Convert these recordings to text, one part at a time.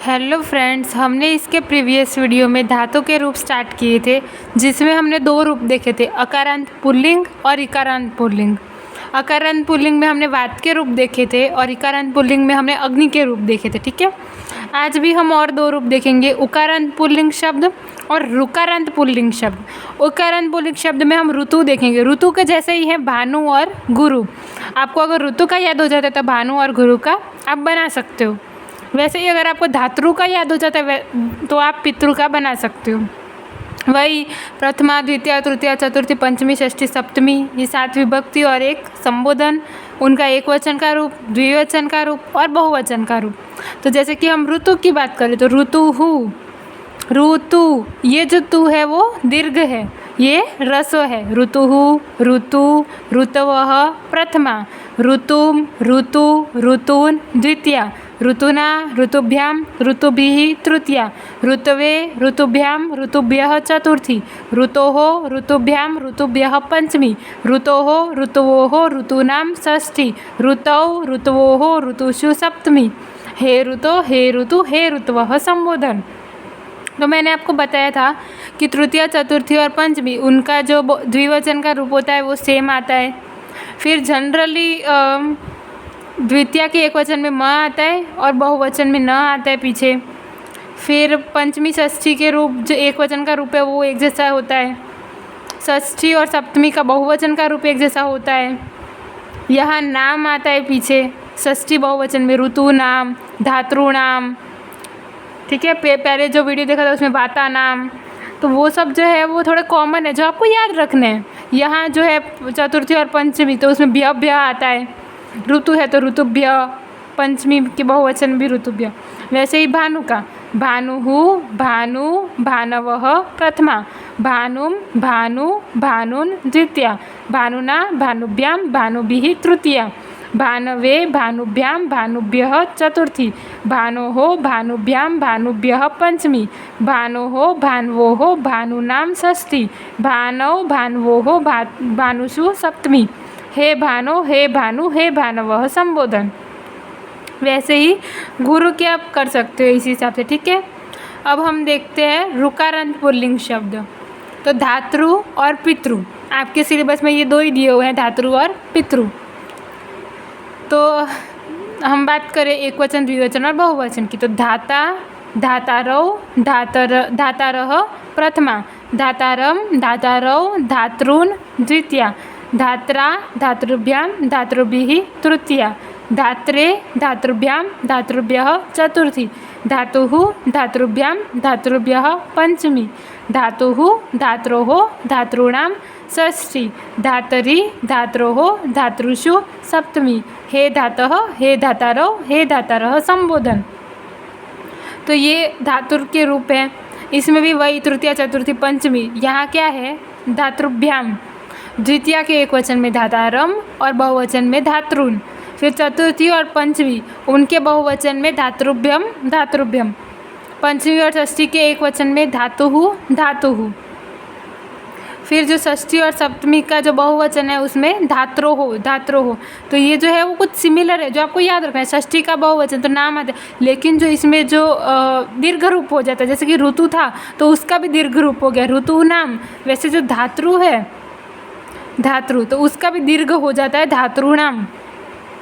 Hello friends, हमने इसके previous video में धातु के रूप स्टार्ट किए थे, जिसमें हमने दो रूप देखे थे, अकारांत पुल्लिंग और इकारांत पुल्लिंग। अकारांत पुल्लिंग में हमने वात के रूप देखे थे और इकारांत पुल्लिंग में हमने अग्नि के रूप देखे थे। ठीक है, आज भी हम और दो रूप देखेंगे, उकारांत पुल्लिंग शब्द और ऋकारांत पुल्लिंग शब्द। उकारांत पुल्लिंग शब्द में हम ऋतु देखेंगे। ऋतु के जैसे ही है भानु और गुरु। आपको अगर ऋतु का याद हो जाता है तो भानु और गुरु का आप बना सकते हो। वैसे ही अगर आपको धातु का याद हो जाता है तो आप पितृ का बना सकते हो। वही प्रथमा, द्वितीय, तृतीय, चतुर्थी, पंचमी, षष्ठी, सप्तमी, ये 7 विभक्ति और एक संबोधन, उनका एक वचन का रूप, द्विवचन का रूप और बहुवचन का रूप। तो जैसे कि हम ऋतु की बात करें तो ऋतु, ऋतु, ये जो तु है वो दीर्घ है, ये रस्व है। ऋतु, ऋतु, ऋतवः प्रथमा, ऋतुम, ऋतु, ऋतून द्वितीया, ऋतुना, ऋतुभ्याम, ऋतुभिः तृतीया, ऋतवे, ऋतुभ्याम, ऋतुभ्यः चतुर्थी, ऋतोः, ऋतुभ्याम, ऋतुभ्यः पंचमी, ऋतोः, ऋतवोः, ऋतूनां षष्ठी, ऋतौ, ऋतवोः, ऋतुषु सप्तमी। हे ऋतो, हे ऋतु, हे ऋतवः संबोधन। तो मैंने आपको बताया था कि तृतीय, चतुर्थी और पंचमी उनका जो द्विवचन का रूप होता है वो सेम आता है। फिर जनरली द्वितीय के एक वचन में म आता है और बहुवचन में न आता है पीछे। फिर पंचमी, षष्ठी के रूप जो एक वचन का रूप है वो एक जैसा होता है। षष्ठी और सप्तमी का बहुवचन का रूप एक जैसा होता है। यहाँ नाम आता है पीछे, षष्ठी बहुवचन में ऋतु नाम, धातृ नाम। ठीक है, पहले जो वीडियो देखा था उसमें वाता नाम। तो वो सब जो है वो थोड़े कॉमन है जो आपको याद रखने हैं। यहाँ जो है चतुर्थी और पंचमी तो उसमें भ्य आता है। ऋतु है तो ऋतुभ्य, पंचमी के बहुवचन भी ऋतुभ्य। वैसे ही भानु का भानुहु, भानु, भानवः प्रथमा, भानुम, भानु, भानुन द्वितीया, भानुना, भानुभ्यां, भानुभिः तृतीया, भानवे, भानुभ्यां, भानुभ्यः चतुर्थी, भानोः, भानुभ्यां, भानुभ्यः पंचमी, भानोः, भान्वोः, भानुनां षष्ठी, भानौ, भान्वोः, भानुषु सप्तमी। हे भानो, हे भानु, हे भानवः संबोधन। वैसे ही गुरु के आप कर सकते हो इसी हिसाब से। ठीक है, अब हम देखते हैं ऋकारांत पुल्लिंग शब्द। तो धातृ और पितृ, आपके सिलेबस में ये दो ही दिए हुए हैं, धातृ और पितृ। तो हम बात करें एक वचन, द्विवचन और बहुवचन की। तो धाता, धातारौ, धातारः प्रथमा, धातारम, धातारौ, धातॄन् द्वितीया, धात्रा, धातृभ्यां, धातृभिः तृतीया, धात्रे, धातृभ्यां, धातृभ्यः चतुर्थी, धातुः, धातृभ्यां, धातृभ्यः पंचमी, धातुः, धात्रोः, धातॄणां षष्ठी, धातरि, धात्रोः, धातृषु सप्तमी। हे धातः, हे धातारौ, हे धातारः संबोधन। तो ये धातुर के रूप हैं। इसमें भी वही तृतीया, चतुर्थी, पंचमी। यहाँ क्या है, धातृभ्याम। द्वितीय के एक वचन में धातारम और बहुवचन में धातृन। फिर चतुर्थी और पंचमी उनके बहुवचन में धातृभ्यम, धातृभ्यम। पंचमी और षष्ठी के एक वचन में धातुहु, धातुहु। फिर जो षष्ठी और सप्तमी का जो बहुवचन है उसमें धात्रोहो, धात्रोहो। तो ये जो है वो कुछ सिमिलर है जो आपको याद रखना है। षष्ठी का बहुवचन तो नाम आता है, लेकिन जो इसमें जो दीर्घ रूप हो जाता है, जैसे कि ऋतु था तो उसका भी दीर्घ रूप हो गया ऋतु नाम। वैसे जो धातृ है, धातृ, तो उसका भी दीर्घ हो जाता है धातृणाम।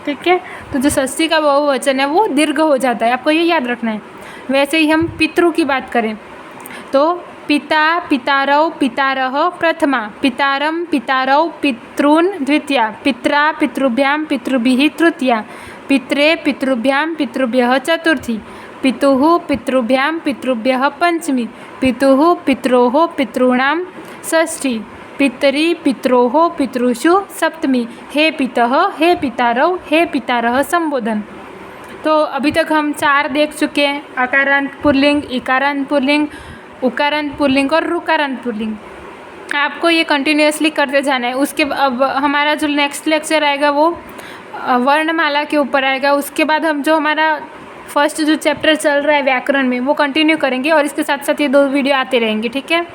ठीक है, तो जो षष्ठी का बहुवचन है वो दीर्घ हो जाता है, आपको ये याद रखना है। वैसे ही हम पितृ की बात करें तो पिता, पितारौ, पितारः प्रथमा, पितारम, पितारौ, पितॄन् द्वितीया, पित्रा, पितृभ्यां, पितृभिः तृतीया, पित्रे, पितृभ्यां, पितृभ्यः चतुर्थी, पितुः, पितृभ्यां, पितृभ्यः पंचमी, पितुः, पित्रोः, पितॄणां षष्ठी, पितरि, पित्रोः, पितृषु सप्तमी। हे पितः, हे पितारौ, हे पितारः संबोधन। तो अभी तक हम 4 देख चुके हैं, अकारांत पुल्लिंग, इकारांत पुल्लिंग, उकारांत पुल्लिंग और ऋकारांत पुल्लिंग। आपको ये कंटिन्यूअसली करते जाना है। उसके अब हमारा जो नेक्स्ट लेक्चर आएगा वो वर्णमाला के ऊपर आएगा। उसके बाद हम जो हमारा फर्स्ट जो चैप्टर चल रहा है व्याकरण में वो कंटिन्यू करेंगे और इसके साथ साथ ये 2 वीडियो आते रहेंगे। ठीक है।